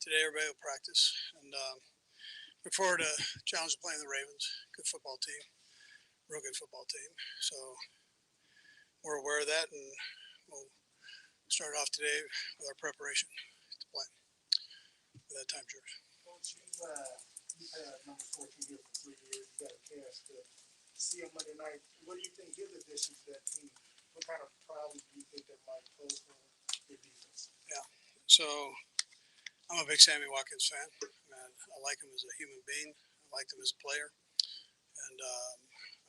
today. Everybody will practice, and look forward to challenge of playing the Ravens. Good football team, real good football team. So we're aware of that, and we'll start off today with our preparation to play. With that time, George. Coach, you've had number 14 here for 3 years. You got a chance to see him Monday night. What do you think his addition to that team? What kind of problems do you think that might pose for your defense? Yeah. So I'm a big Sammy Watkins fan. I like him as a human being. I liked him as a player, and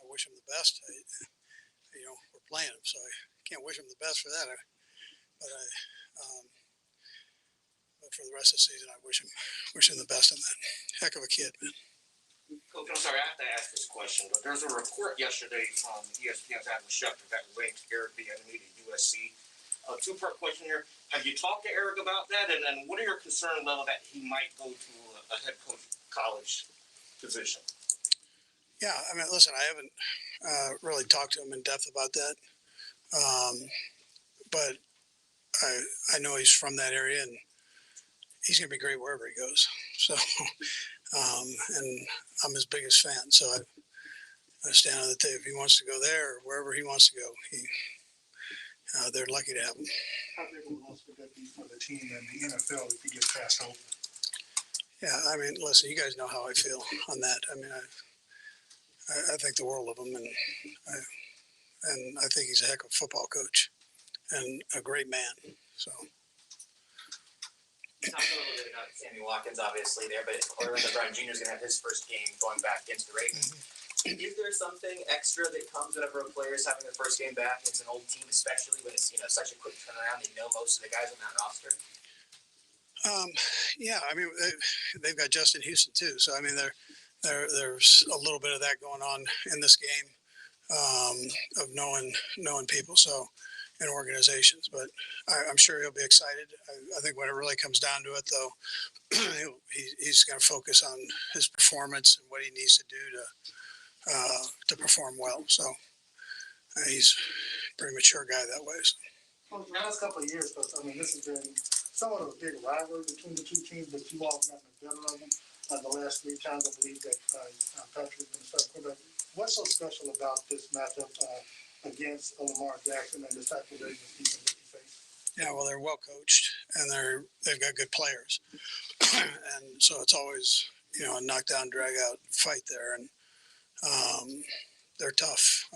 I wish him the best. We're playing him, so I can't wish him the best for that. But for the rest of the season, I wish him the best on that. Heck of a kid, man. Coach, I'm sorry, I have to ask this question, but there's a report yesterday from ESPN's Adam Schefter that ranked Eric Bieniemy to USC. A two-part question here. Have you talked to Eric about that? And then what are your concerns level that he might go to a head coach college position? Yeah, listen, I haven't really talked to him in depth about that. But I know he's from that area, and he's going to be great wherever he goes. So, and I'm his biggest fan. So I stand on the tape. If he wants to go there or wherever he wants to go, they're lucky to have him. How big of a loss would that be for the team and the NFL if he gets passed over? Yeah, listen, you guys know how I feel on that. I think the world of him, and I think he's a heck of a football coach and a great man. So. Talk a little bit about Sammy Watkins, obviously there, but Orlando Brown Jr. is going to have his first game going back against the Ravens. Mm-hmm. Is there something extra that comes whenever a player is having their first game back against an old team, especially when it's such a quick turnaround? They know most of the guys on that roster. Yeah, they've got Justin Houston too, so there's a little bit of that going on in this game of knowing people. So. In organizations, but I'm sure he'll be excited. I think when it really comes down to it, though, he's going to focus on his performance and what he needs to do to perform well. So he's a pretty mature guy that way. So. Well, the last couple of years, this has been somewhat of a big rivalry between the two teams, but you all gotten the better of them. The last 3 times, I believe that Patrick has been a starting quarterback. What's so special about this matchup against Lamar Jackson and the type of Ravens defense that you face? Yeah, well, they're well coached and they've got good players, and so it's always a knockdown, drag out fight there, and they're tough.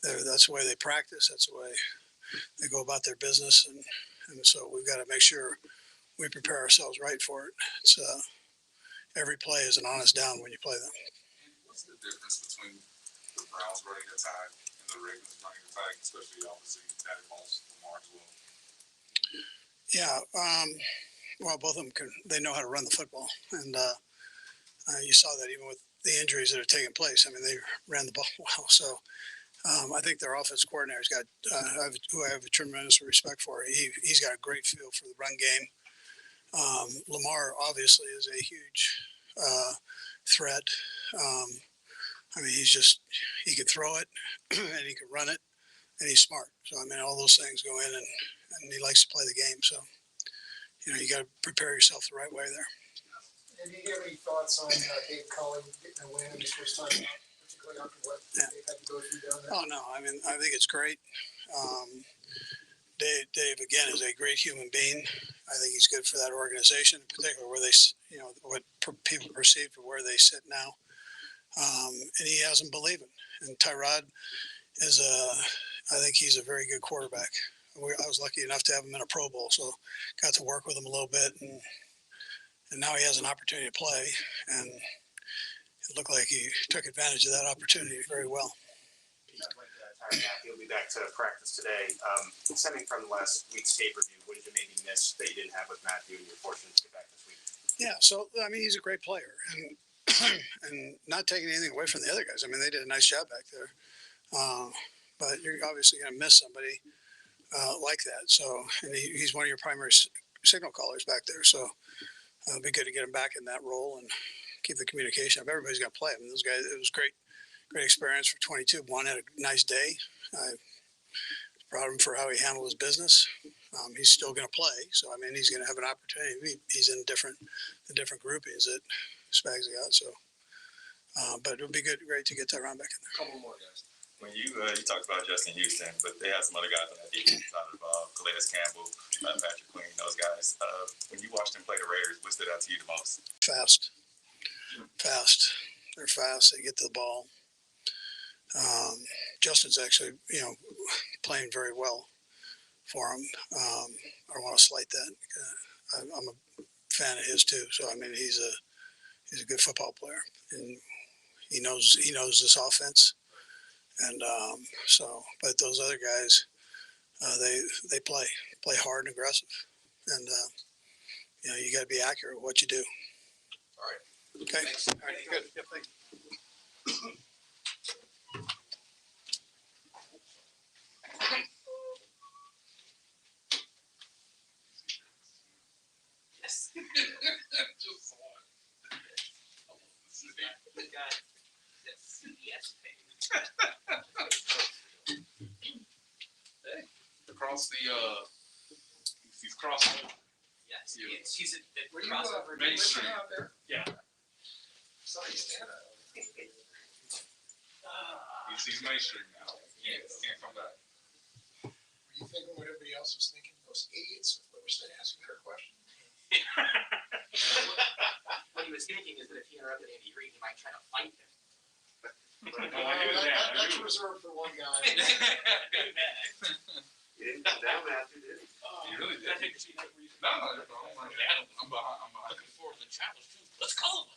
That's the way they practice. That's the way they go about their business, and so we've got to make sure we prepare ourselves right for it. It's every play is an honest down when you play them. What's the difference between the Browns running attack and the Ravens running attack, especially obviously that involves Lamar as well? Yeah, well, both of them they know how to run the football, and you saw that even with the injuries that are taking place. They ran the ball well. So I think their offense coordinator's got who I have a tremendous respect for. He's got a great feel for the run game. Lamar obviously is a huge threat. He can throw it and he can run it, and he's smart. So, all those things go in, and he likes to play the game. So, you got to prepare yourself the right way there. And do you have any thoughts on Dave Cullen getting a win in his first time out, particularly after what they've had to go through down there? Oh, no. I think it's great. Dave, again, is a great human being. I think he's good for that organization, in particular where they, what people perceive for where they sit now. And he has them believing. And Tyrod is I think he's a very good quarterback. I was lucky enough to have him in a Pro Bowl, so got to work with him a little bit, and now he has an opportunity to play, and it looked like he took advantage of that opportunity very well. He'll be back to practice today. Stemming from last week's tape review, what did you maybe miss that you didn't have with Matthew, and you're fortunate to get back this week? Yeah, so he's a great player, and not taking anything away from the other guys. They did a nice job back there, but you're obviously going to miss somebody like that. So, and he's one of your primary signal callers back there. So, it'd be good to get him back in that role and keep the communication up. Everybody's got to play. Those guys, it was great experience for 22. One had a nice day. I was proud of him for how he handled his business. He's still going to play, so I mean he's going to have an opportunity. He's in the different groupings that Spags got. So, but it would be great to get Tyron back in there. Couple more guys. When you talked about Justin Houston, but they have some other guys on that defense not involved. Calais Campbell, Patrick Queen, those guys. When you watched them play the Raiders, what stood out to you the most? Fast. They're fast. They get to the ball. Justin's actually, playing very well for him. I don't want to slight that. I'm a fan of his too. So I mean, he's a good football player, and he knows this offense. And but those other guys, they play hard and aggressive, and you got to be accurate with what you do. All right. Okay. Thanks. All right. Good. Yeah, thanks. Yes. Just Good guy. Yes. Yes. across the he's crossing Yes. Yeah. She's a Were you crossover. Main Street. out there? Yeah. Sorry, stand up. He's mainstream now. Can't come back. Were you thinking what everybody else was thinking? Those idiots. I wish they'd ask a better question. What he was thinking is that if he interrupted Andy Reid, he might try to fight him. That's reserved for one guy. You didn't come down after, did you? You really did. I think she knows where you No, I'm behind. looking forward to the challenge too. Let's call him.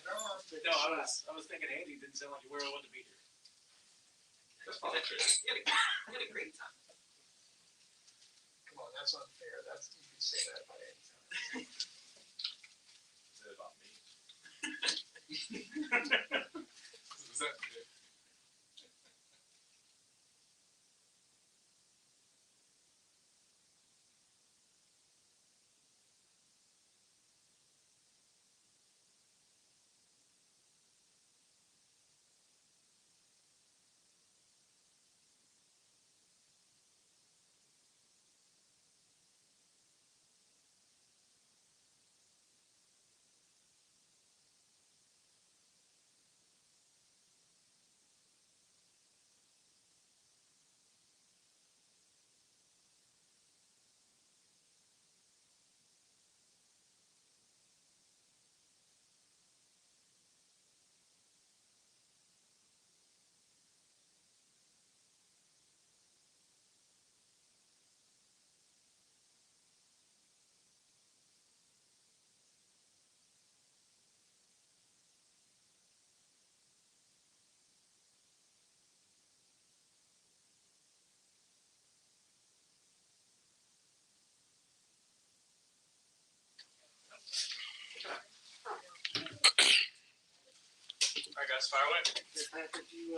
No, I was thinking Andy didn't sound like you were wanted to be here. That's probably fair. We had a great time. come on, that's unfair. You can say that about any time. Is it about me? Is that All right, guys, fire away. Patrick, you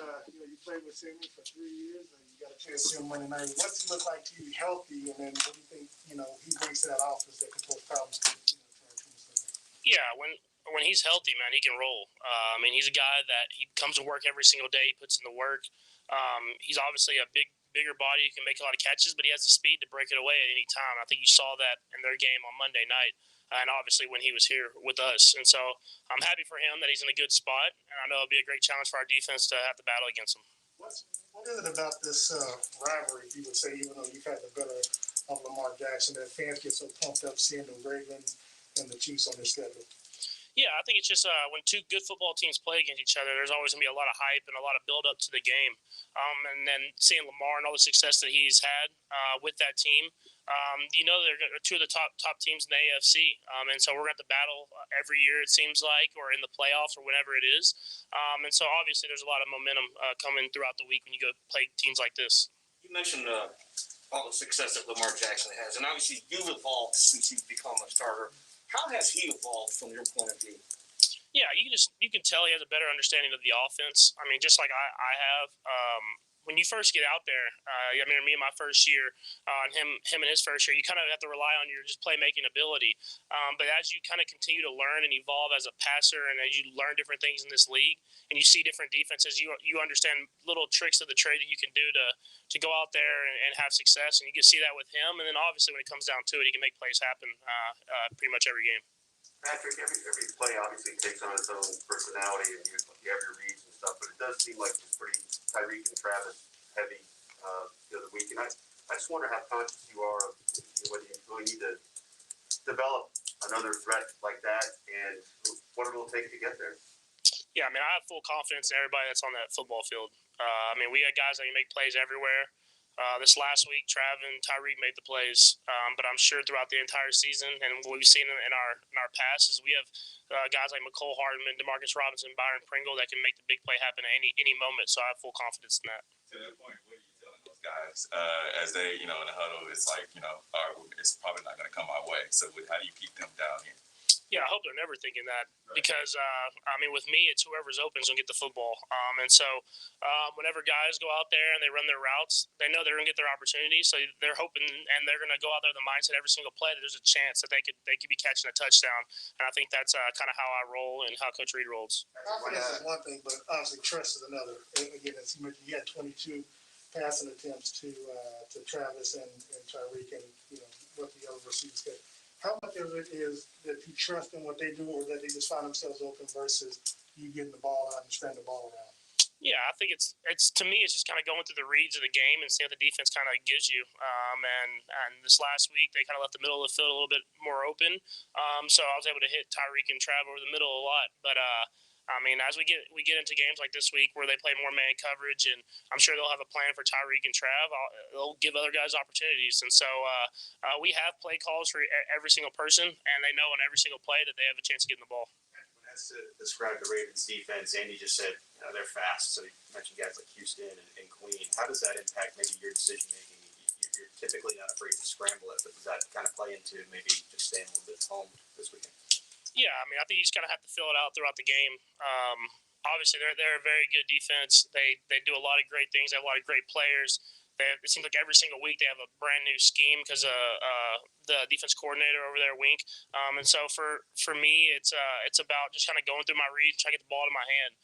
played with Sammy for 3 years, and you got a chance to see him Monday night. What's he look like to you healthy, and then what do you think, he brings to that offense that can pose problems to, our team? Yeah, when he's healthy, man, he can roll. I mean, he's a guy that he comes to work every single day. He puts in the work. He's obviously a bigger body. He can make a lot of catches, but he has the speed to break it away at any time. I think you saw that in their game on Monday night, and obviously when he was here with us. And so I'm happy for him that he's in a good spot, and I know it'll be a great challenge for our defense to have to battle against him. What is it about this rivalry, you would say, even though you've had the better of Lamar Jackson, that fans get so pumped up seeing the Ravens and the Chiefs on their schedule? Yeah, I think it's just when two good football teams play against each other, there's always going to be a lot of hype and a lot of build-up to the game. And then seeing Lamar and all the success that he's had with that team, they're two of the top teams in the AFC. And so we're going to have to battle every year, it seems like, or in the playoffs or whatever it is. And so obviously there's a lot of momentum coming throughout the week when you go play teams like this. You mentioned all the success that Lamar Jackson has, and obviously you've evolved since you've become a starter. How has he evolved from your point of view? Yeah, you can tell he has a better understanding of the offense. I mean, just like I have. when you first get out there, I mean, me in my first year, and him in his first year, you kind of have to rely on your just playmaking ability. But as you kind of continue to learn and evolve as a passer, and as you learn different things in this league, and you see different defenses, you understand little tricks of the trade that you can do to go out there and have success. And you can see that with him. And then obviously when it comes down to it, he can make plays happen pretty much every game. Patrick, every play obviously takes on its own personality, and you have your reads and stuff, but it does seem like it's pretty Tyreek and Travis heavy the other week. And I just wonder how conscious you are of whether you really need to develop another threat like that and what it'll take to get there. Yeah, I mean, I have full confidence in everybody that's on that football field. I mean, we had guys that can make plays everywhere. This last week, Trav and Tyreek made the plays, but I'm sure throughout the entire season, and what we've seen in our past is we have guys like McCole Hardman, Demarcus Robinson, Byron Pringle that can make the big play happen at any moment. So I have full confidence in that. To that point, what are you telling those guys as they, in the huddle? It's like, all right, it's probably not going to come our way. So how do you keep them down here? Yeah, I hope they're never thinking that because, I mean, with me, it's whoever's open is going to get the football. And so whenever guys go out there and they run their routes, they know they're going to get their opportunities. So they're hoping and they're going to go out there with the mindset every single play that there's a chance that they could be catching a touchdown. And I think that's kind of how I roll and how Coach Reid rolls. Confidence is one thing, but obviously trust is another. Again, as you mentioned, you had 22 passing attempts to Travis and Tyreek and, what the other receivers get. How much of it is that you trust in what they do or that they just find themselves open versus you getting the ball out and spreading the ball around? Yeah, I think it's to me, it's just kind of going through the reads of the game and see what the defense kind of gives you. And this last week, they kind of left the middle of the field a little bit more open. So I was able to hit Tyreek and Trav over the middle a lot. But, I mean, as we get into games like this week where they play more man coverage, and I'm sure they'll have a plan for Tyreek and Trav, they'll give other guys opportunities. And so we have play calls for every single person, and they know on every single play that they have a chance of getting the ball. When that's to describe the Ravens defense, Andy just said they're fast. So you mentioned guys like Houston and Queen. How does that impact maybe your decision making? You're typically not afraid to scramble it, but does that kind of play into maybe just staying a little bit home this weekend? Yeah, I mean, I think you just kind of have to fill it out throughout the game. Obviously, they're a very good defense. They do a lot of great things. They have a lot of great players. It seems like every single week they have a brand new scheme because the defense coordinator over there, Wink. And so for me, it's about just kind of going through my reads, trying to get the ball to my hand.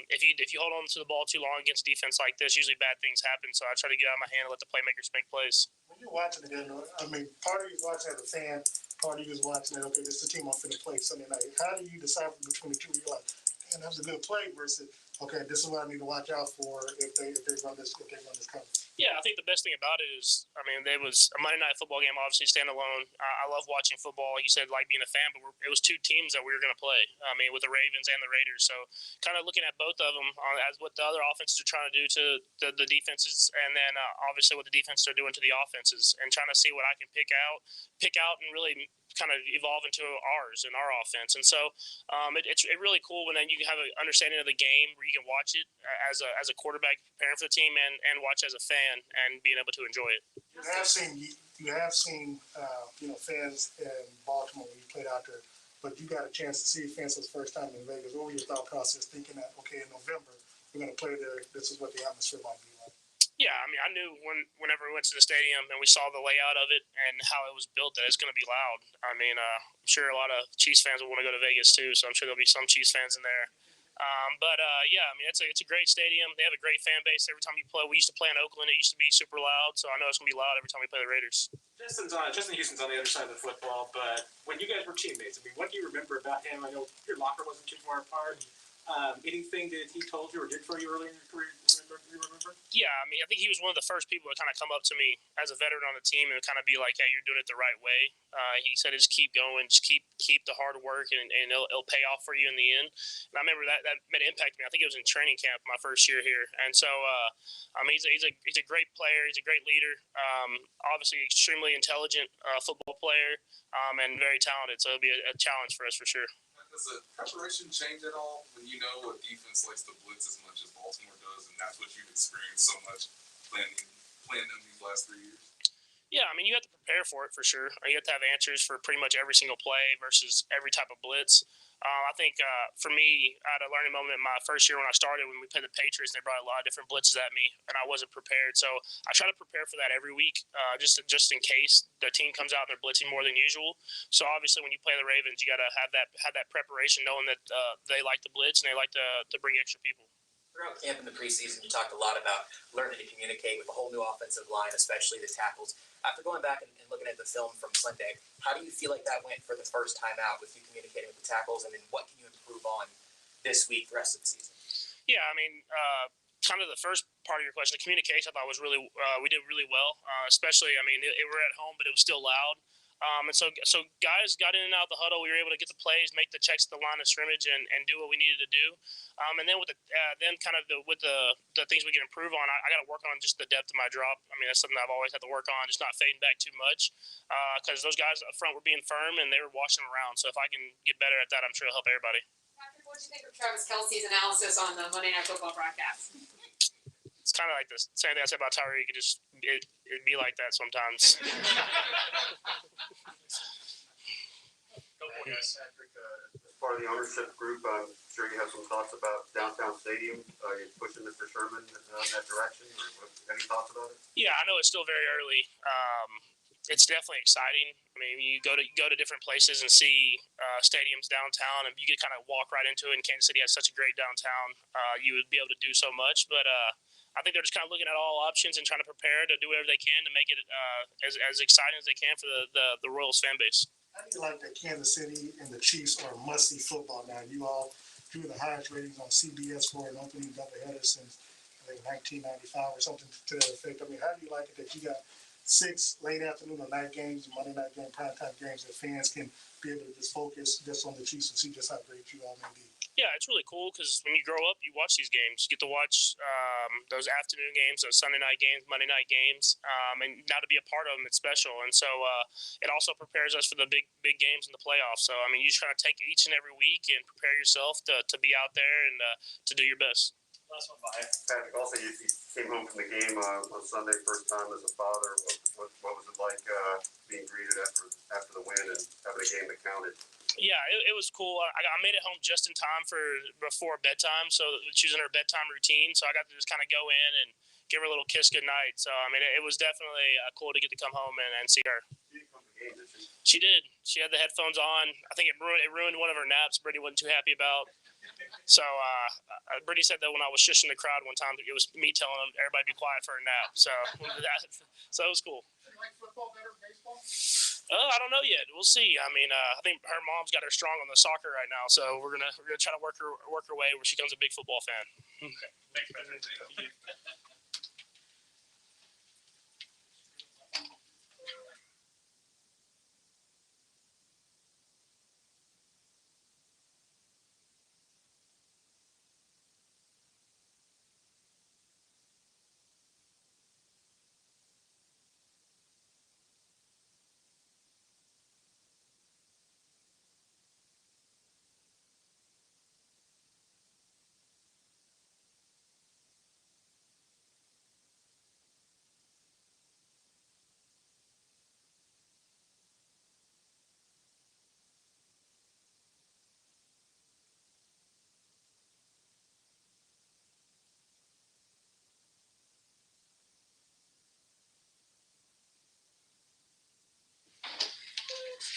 If you hold on to the ball too long against defense like this, usually bad things happen. So I try to get out of my hand and let the playmakers make plays. When you're watching the game, I mean, part of you is watching as a fan, part of you is watching it, okay, this is the team I'm going to play Sunday night. How do you decipher between the two? You're like, man, that was a good play versus, okay, this is what I need to watch out for if they run this coverage. Yeah, I think the best thing about it is, I mean, it was a Monday night football game, obviously standalone. I love watching football. Like you said, like being a fan, but it was two teams that we were going to play. I mean, with the Ravens and the Raiders. So kind of looking at both of them as what the other offenses are trying to do to the defenses, and then obviously what the defenses are doing to the offenses, and trying to see what I can pick out and really kind of evolve into ours and our offense. And so it's really cool when then you have an understanding of the game where you can watch it as a quarterback preparing for the team and watch as a fan and being able to enjoy it. You have seen fans in Baltimore when you played out there, but you got a chance to see fans for the first time in Vegas. What was your thought process thinking that, okay, in November, we're going to play there, this is what the atmosphere might be like? Yeah, I mean, I knew whenever we went to the stadium and we saw the layout of it and how it was built that it's going to be loud. I mean, I'm sure a lot of Chiefs fans will want to go to Vegas too, so I'm sure there'll be some Chiefs fans in there. Yeah, I mean, it's a great stadium. They have a great fan base. Every time you play, we used to play in Oakland. It used to be super loud, so I know it's going to be loud every time we play the Raiders. Justin Houston's on the other side of the football, but when you guys were teammates, I mean, what do you remember about him? I know your locker wasn't too far apart. Anything that he told you or did for you earlier in your career you remember? Yeah, I mean, I think he was one of the first people to kind of come up to me as a veteran on the team and kind of be like, hey, you're doing it the right way. He said, just keep going, just keep the hard work, and it'll pay off for you in the end. And I remember that made an impact on me. I think it was in training camp my first year here. And so, I mean, he's a great player. He's a great leader. Obviously, extremely intelligent football player, and very talented. So it'll be a challenge for us for sure. Does the preparation change at all when you know a defense likes to blitz as much as Baltimore does, and that's what you've experienced so much playing them these last 3 years? Yeah, I mean, you have to prepare for it for sure. You have to have answers for pretty much every single play versus every type of blitz. I think for me, I had a learning moment in my first year when I started when we played the Patriots. They brought a lot of different blitzes at me, and I wasn't prepared. So I try to prepare for that every week, just in case the team comes out and they're blitzing more than usual. So obviously, when you play the Ravens, you got to have that preparation, knowing that they like to blitz and they like to bring extra people. Throughout camp in the preseason, you talked a lot about learning to communicate with a whole new offensive line, especially the tackles. After going back and looking at the film from Sunday, how do you feel like that went for the first time out with you communicating with the tackles, and then what can you improve on this week, the rest of the season? Yeah, I mean, kind of the first part of your question, the communication I thought was really, we did really well, especially, I mean, it were at home, but it was still loud. And so guys got in and out of the huddle. We were able to get the plays, make the checks at the line of scrimmage, and do what we needed to do. And then with with the things we can improve on, I got to work on just the depth of my drop. I mean, that's something I've always had to work on, just not fading back too much, because those guys up front were being firm and they were washing around. So if I can get better at that, I'm sure it'll help everybody. Patrick, what did you think of Travis Kelce's analysis on the Monday Night Football broadcast? It's kind of like the same thing I said about Tyreek. It'd be like that sometimes. Patrick, as part of the ownership group, I'm sure you have some thoughts about downtown stadium. You're pushing Mr. Sherman in that direction. Any thoughts about it? Yeah, I know it's still very early. It's definitely exciting. I mean, you go to different places and see stadiums downtown, and you can kind of walk right into it. And Kansas City has such a great downtown. You would be able to do so much, but I think they're just kind of looking at all options and trying to prepare to do whatever they can to make it as exciting as they can for the Royals fan base. How do you like that Kansas City and the Chiefs are must-see football now? You all drew the highest ratings on CBS for an opening doubleheader since, I think, 1995 or something to that effect. I mean, how do you like it that you got 6 late afternoon or night games, Monday night game, primetime games that fans can be able to just focus just on the Chiefs and see just how great you all may be? Yeah, it's really cool because when you grow up, you watch these games. You get to watch those afternoon games, those Sunday night games, Monday night games, and now to be a part of them, it's special. And so it also prepares us for the big games in the playoffs. So, I mean, you just kind of take each and every week and prepare yourself to be out there and to do your best. Last one, bye. Patrick, also you came home from the game on Sunday, first time as a father. What was it like being greeted after the win and having a game that counted? Yeah, it was cool. I made it home just in time before bedtime, so choosing her bedtime routine. So I got to just kind of go in and give her a little kiss goodnight. So, I mean, it was definitely cool to get to come home and see her. She didn't come to the game, did she? She did. She had the headphones on. I think it ruined one of her naps Brittany wasn't too happy about. So Brittany said that when I was shushing the crowd one time, it was me telling them everybody be quiet for a nap. So it was cool. Do you like football better than baseball? I don't know yet. We'll see. I mean, I think her mom's got her strong on the soccer right now, so we're gonna try to work her way where she becomes a big football fan. Okay. Thanks, Patrick. Thank you.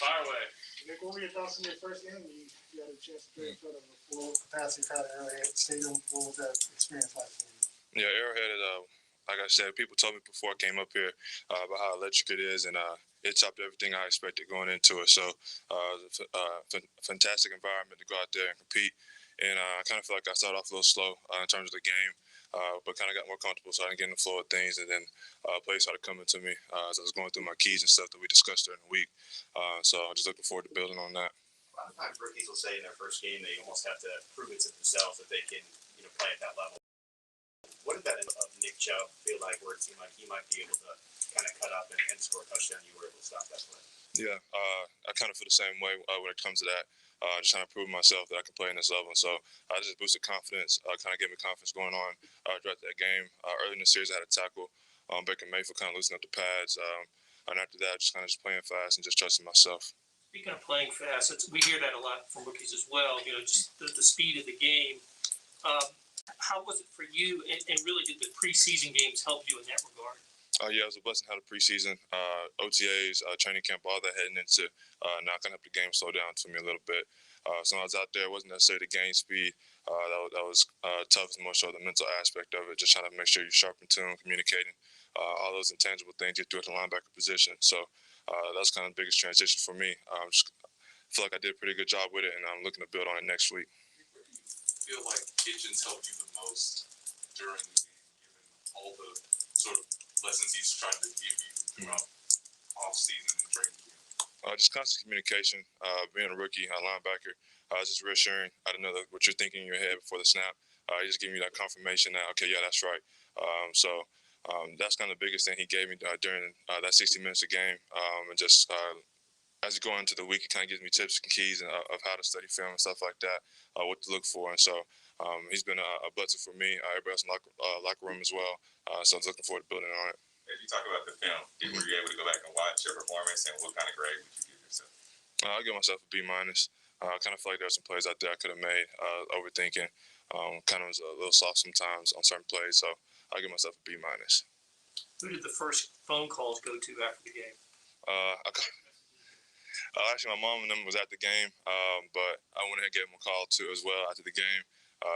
Fire away. Nick, what were your thoughts on your first game? You had a chance to play in front of a full capacity crowd at Arrowhead Stadium. What was that experience like for you? Yeah, Arrowhead is, like I said, people told me before I came up here about how electric it is, and it topped everything I expected going into it. So it's a fantastic environment to go out there and compete. And I kind of feel like I started off a little slow in terms of the game, but kind of got more comfortable, so I didn't get in the flow of things, and then plays started coming to me as I was going through my keys and stuff that we discussed during the week. So I'm just looking forward to building on that. A lot of times rookies will say in their first game they almost have to prove it to themselves that they can, play at that level. What did that of Nick Chubb feel like, where it seemed like he might be able to kind of cut up and score a touchdown? You were able to stop that play. Yeah, I kind of feel the same way when it comes to that. Just trying to prove myself that I can play in this level. And so I just boosted confidence, kind of gave me confidence going on throughout that game. Early in the series, I had a tackle. Baker Mayfield kind of loosened up the pads. And after that, just playing fast and just trusting myself. Speaking of playing fast, we hear that a lot from rookies as well. You know, just the speed of the game. How was it for you? And really, did the preseason games help you in that regard? Yeah, it was a blessing to have the preseason, OTAs, training camp, all that heading into not going to help the game slow down for me a little bit. So when I was out there, it wasn't necessarily to gain speed. That was tough, more so the mental aspect of it, just trying to make sure you're sharp in tune, communicating, all those intangible things you do at the linebacker position. So that's kind of the biggest transition for me. Just feel like I did a pretty good job with it, and I'm looking to build on it next week. Where do you feel like Kitchens helped you the most during the game, given all the sort of lessons he's trying to give you throughout off-season and training camp? Just constant communication. Being a rookie, a linebacker, just reassuring. I don't know what you're thinking in your head before the snap. He's just giving you that confirmation that, okay, yeah, that's right. So that's kind of the biggest thing he gave me during that 60 minutes of game. And just as you go into the week, it kind of gives me tips and keys of how to study film and stuff like that, what to look for. And so he's been a blessing for me, everybody else in the locker room as well. So I was looking forward to building on it. As you talk about the film, were you able to go back and watch your performance, and what kind of grade would you give yourself? I'll give myself a B minus. I kind of feel like there were some plays out there I could have made, overthinking. Kind of was a little soft sometimes on certain plays, so I'll give myself a B minus. Who did the first phone calls go to after the game? Actually, my mom and them was at the game, but I went ahead and gave them a call too as well after the game.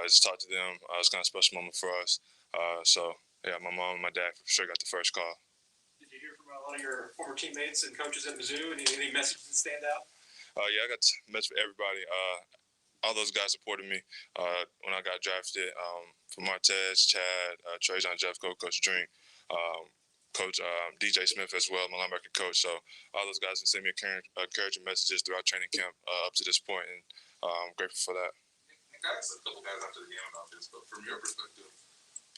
Just talked to them. It was kind of a special moment for us. So yeah, my mom and my dad for sure got the first call. Did you hear from a lot of your former teammates and coaches at Mizzou? Any messages that stand out? Yeah, I got to mess with everybody. All those guys supported me when I got drafted. From Martez, Chad, Trajan Jeffco, Coach Drink, Coach DJ Smith as well, my linebacker coach. So all those guys have sent me encouraging messages throughout training camp up to this point, and I'm grateful for that. Nick, I asked a couple guys after the game about this, but from your perspective,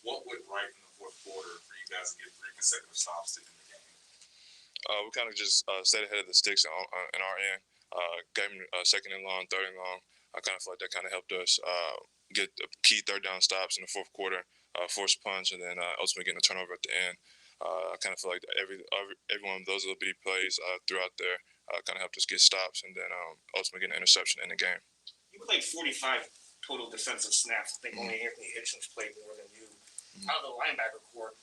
what went right in the fourth quarter for you guys to get 3 consecutive stops to end the game? We kind of just stayed ahead of the sticks in our end. Gave them second and long, third and long. I kind of feel like that kind of helped us get the key third down stops in the fourth quarter, force punch, and then ultimately getting a turnover at the end. I kind of feel like every one of those little bitty plays throughout there kind of helped us get stops, and then ultimately get an interception in the game. You played 45 total defensive snaps. I think only Anthony Hitchens played more than you out of the linebacker core,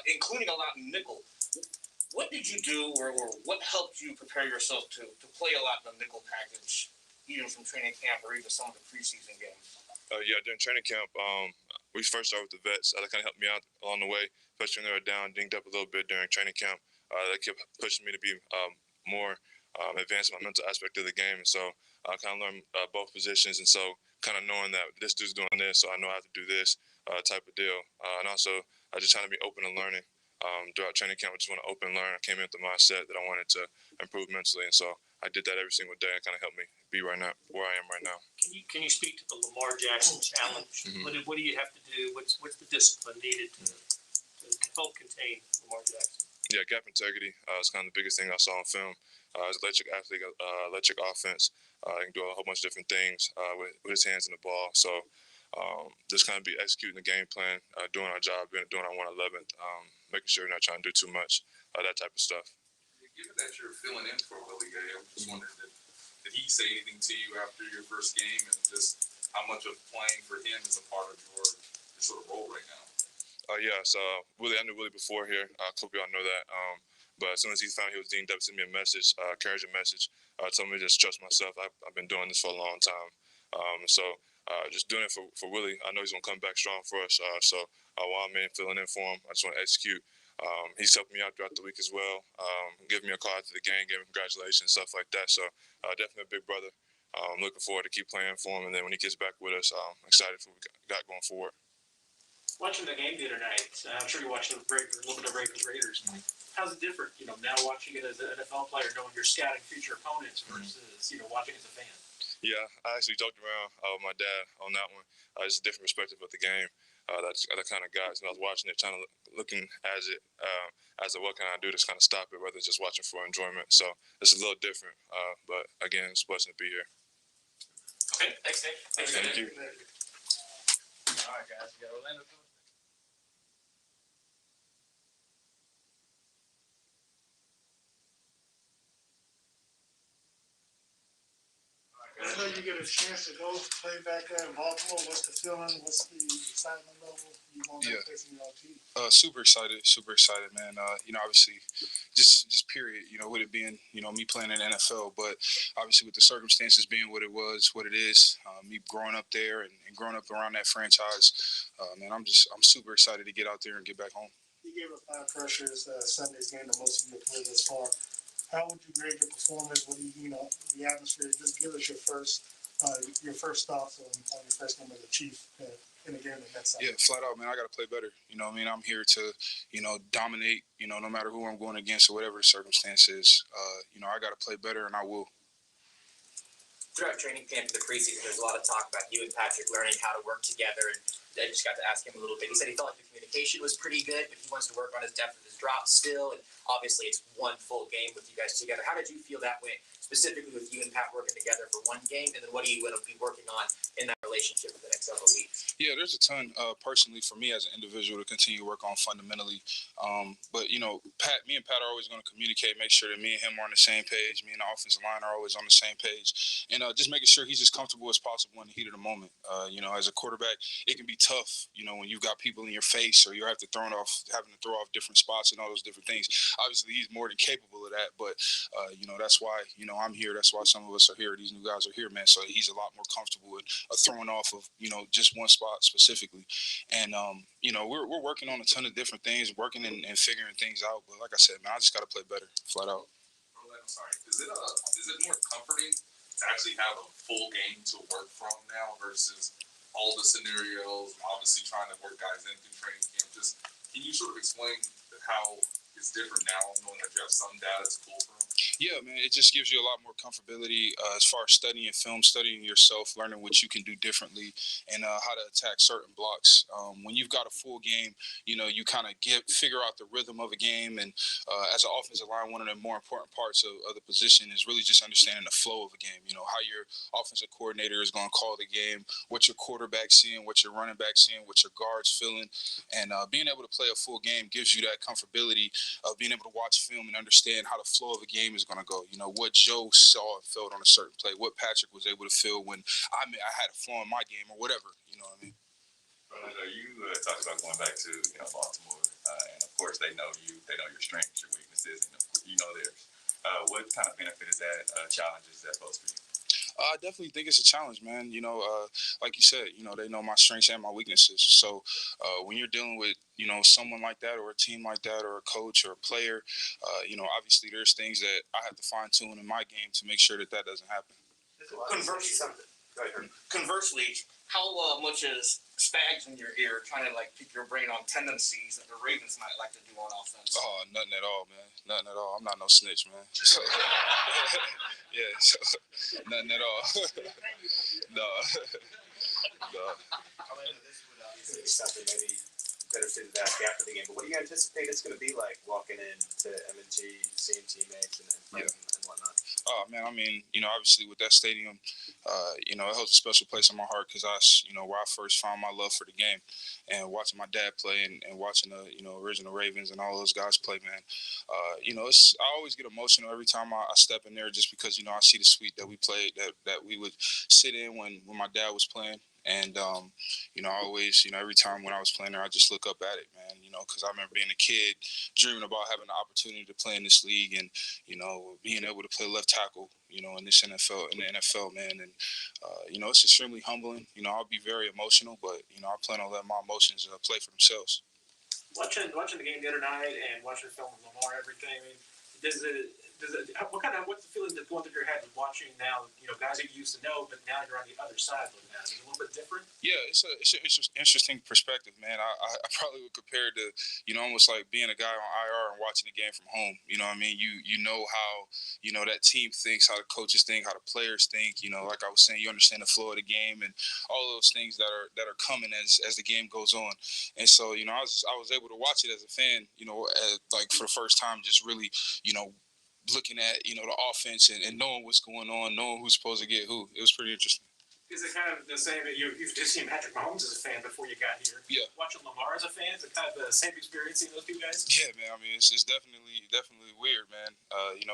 including a lot in nickel. What did you do, or what helped you prepare yourself to play a lot in the nickel package, even from training camp or even some of the preseason games? Yeah, during training camp, we first started with the vets. That kind of helped me out along the way, especially when they were down, dinged up a little bit during training camp. That kept pushing me to be more advanced in my mental aspect of the game. And so I kind of learned both positions, and so kind of knowing that this dude's doing this, so I know I have to do this type of deal. And also, I just trying to be open and learning. Throughout training camp, I just want to open and learn. I came in with the mindset that I wanted to improve mentally, and so I did that every single day. It kind of helped me be right now where I am right now. Can you speak to the Lamar Jackson challenge? Mm-hmm. What do you have to do? What's the discipline needed to help contain Lamar Jackson? Yeah, gap integrity is kind of the biggest thing I saw on film. He's an electric athlete, electric offense. He can do a whole bunch of different things with his hands in the ball. So just kind of be executing the game plan, doing our job, doing our 111th, making sure we're not trying to do too much, that type of stuff. Given that you're filling in for Willie Gay, I'm just wondering, did he say anything to you after your first game, and just how much of playing for him is a part of your sort of role right now? Yeah, so Willie, I knew Willie before here. I hope y'all know that. But as soon as he found he was dinged up, he sent me a message, encouraging message, told me to just trust myself. I've been doing this for a long time. So just doing it for Willie. I know he's going to come back strong for us. So while I'm filling in for him, I just want to execute. He's helped me out throughout the week as well, giving me a call after the game, giving congratulations, stuff like that. So definitely a big brother. I'm looking forward to keep playing for him. And then when he gets back with us, I'm excited for what we got going forward. Watching the game the other night, I'm sure you watched a little bit of Ravens Raiders. How's it different, now watching it as an NFL player, knowing you're scouting future opponents versus, watching as a fan? Yeah, I actually joked around with my dad on that one. Just a different perspective of the game. That kind of got. I was watching it, trying to looking at it as a what can I do to kind of stop it, rather than just watching for enjoyment. So it's a little different, but again, it's a blessing to be here. Okay, thanks, Nick. Thank you. All right, guys, we got Orlando. Until you get a chance to go play back there in Baltimore, what's the feeling? What's the excitement level? You want to face your team? Super excited, man. Obviously, just period. With it being, me playing in the NFL, but obviously with the circumstances being what it was, what it is, me growing up there and growing up around that franchise, man, I'm super excited to get out there and get back home. You gave up 5 pressures Sunday's game, the most of your career thus far. How would you grade your performance? What do the atmosphere? Just give us your first thoughts on your first game as a Chief in the game that next Sunday. Yeah, flat out, man. I got to play better. I'm here to, dominate. No matter who I'm going against or whatever the circumstance is. I got to play better, and I will. Throughout training camp and the preseason, there's a lot of talk about you and Patrick learning how to work together. And I just got to ask him a little bit. He said he felt like the communication was pretty good, but he wants to work on his depth of his drop still. And obviously, it's one full game with you guys together. How did you feel that went, specifically with you and Pat working together for one game? And then what do you want to be working on in that relationship for the next several weeks? Yeah, there's a ton personally for me as an individual to continue to work on fundamentally. But me and Pat are always going to communicate, make sure that me and him are on the same page. Me and the offensive line are always on the same page, and just making sure he's as comfortable as possible in the heat of the moment. As a quarterback, it can be tough, when you've got people in your face or you're having to throw off different spots and all those different things. Obviously, he's more than capable of that, but that's why I'm here. That's why some of us are here. These new guys are here, man. So he's a lot more comfortable with throwing off of just one spot specifically. And we're working on a ton of different things, working and figuring things out. But like I said, man, I just got to play better, flat out. I'm sorry. Is it more comforting to actually have a full game to work from now versus all the scenarios, obviously trying to work guys in through training camp? Just can you sort of explain how it's different now, knowing that you have some data to pull from? Yeah, man, it just gives you a lot more comfortability as far as studying film, studying yourself, learning what you can do differently, and how to attack certain blocks. When you've got a full game, you kind of figure out the rhythm of a game. And as an offensive line, one of the more important parts of the position is really just understanding the flow of a game. How your offensive coordinator is going to call the game, what your quarterback's seeing, what your running back's seeing, what your guard's feeling. And being able to play a full game gives you that comfortability of being able to watch film and understand how the flow of a game is going to go. What Joe saw and felt on a certain play, what Patrick was able to feel when I had a flaw in my game or whatever. You know what I mean? You talked about going back to Baltimore, and of course they know you, they know your strengths, your weaknesses, and you know theirs. What kind of benefit is that? Challenges that pose for you? I definitely think it's a challenge, man. Like you said, they know my strengths and my weaknesses. So when you're dealing with, someone like that or a team like that or a coach or a player, obviously there's things that I have to fine tune in my game to make sure that doesn't happen. Conversely, how much is Spags in your ear trying to pick your brain on tendencies that the Ravens might like to do on offense? Oh, nothing at all, man. Nothing at all. I'm not no snitch, man. So, yeah, so nothing at all. No. This would obviously be something maybe better suited to ask after the game. But what do you anticipate it's going to be like walking into M&T, seeing teammates and friends and whatnot? Oh man, I mean, obviously with that stadium, it holds a special place in my heart because where I first found my love for the game, and watching my dad play and watching the, original Ravens and all those guys play, man. I always get emotional every time I step in there just because I see the suite that we played that we would sit in when my dad was playing. And, I always, every time when I was playing there, I just look up at it, man, because I remember being a kid dreaming about having the opportunity to play in this league and, being able to play left tackle, in the NFL, man. And, it's extremely humbling. I'll be very emotional, but, I plan on letting my emotions play for themselves. Watching the game the other night and watching the film of Lamar and everything, I mean, what's the feeling that's going through your head with watching now, guys that you used to know, but now you're on the other side looking at it? Is it a little bit different? Yeah, it's an interesting perspective, man. I probably would compare it to, almost like being a guy on IR and watching the game from home. You know what I mean? You know how, that team thinks, how the coaches think, how the players think. Like I was saying, you understand the flow of the game and all those things that are coming as the game goes on. And so, I was able to watch it as a fan, like for the first time, just really, looking at, the offense and knowing what's going on, knowing who's supposed to get who. It was pretty interesting. Is it kind of the same? You've just seen Patrick Mahomes as a fan before you got here. Yeah. Watching Lamar as a fan, is it kind of the same experience seeing those two guys? Yeah, man. I mean, it's definitely weird, man.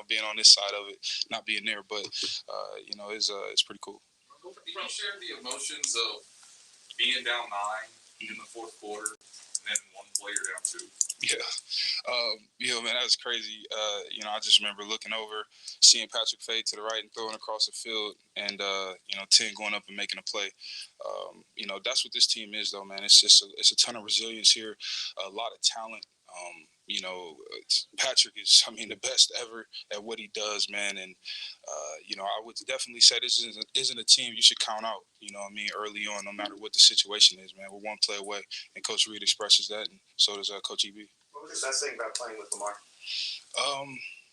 Being on this side of it, not being there, but it's pretty cool. Did you share the emotions of being down 9 in the fourth quarter and then one player down 2? Yeah. Man, that was crazy. I just remember looking over, seeing Patrick fade to the right and throwing across the field, and 10 going up and making a play. That's what this team is, though, man. It's just it's a ton of resilience here, a lot of talent. Patrick is, the best ever at what he does, man. And I would definitely say this isn't a team you should count out. Early on, no matter what the situation is, man. We're one play away, and Coach Reid expresses that, and so does Coach EB. What was the best thing about playing with Lamar?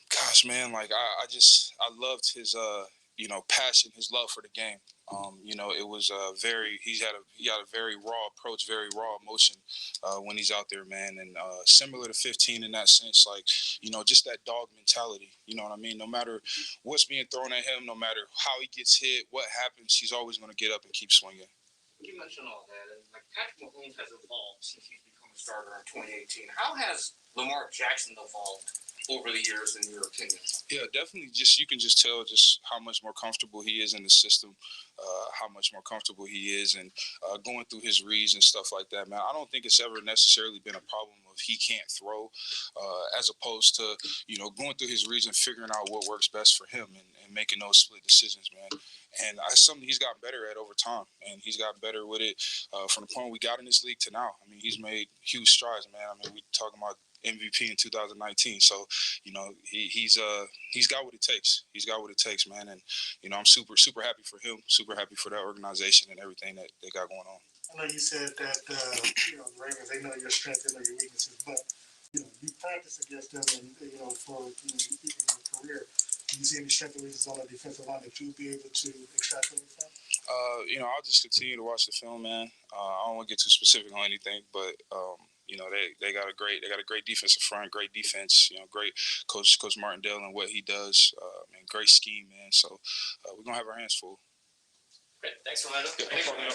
Gosh, man, like I loved his passion, his love for the game. It was he had a very raw approach, very raw emotion when he's out there, man, and similar to 15 in that sense, like just that dog mentality. You know what I mean? No matter what's being thrown at him, no matter how he gets hit, what happens, he's always going to get up and keep swinging. You mentioned all that, and like Patrick Mahomes has evolved since he's become a starter in 2018. How has Lamar Jackson evolved over the years, in your opinion? Yeah, definitely. You can just tell just how much more comfortable he is in the system, how much more comfortable he is, and going through his reads and stuff like that, man. I don't think it's ever necessarily been a problem of he can't throw, as opposed to going through his reads and figuring out what works best for him and making those split decisions, man. And that's something he's gotten better at over time, and he's gotten better with it from the point we got in this league to now. He's made huge strides, man. We're talking about MVP in 2019, so he's got what it takes. He's got what it takes, man. And I'm super happy for him, super happy for that organization and everything that they got going on. I know you said that the Ravens, they know your strengths, they know your weaknesses, but you practice against them, and for in your career. Do you see any strength and weaknesses on the defensive line that you'll be able to extrapolate from? I'll just continue to watch the film, man. I don't want to get too specific on anything, but they got a great defensive front, great defense. Great Coach Martindale and what he does, and great scheme, man. So we're gonna have our hands full. Great, thanks, Orlando. Yeah, no problem.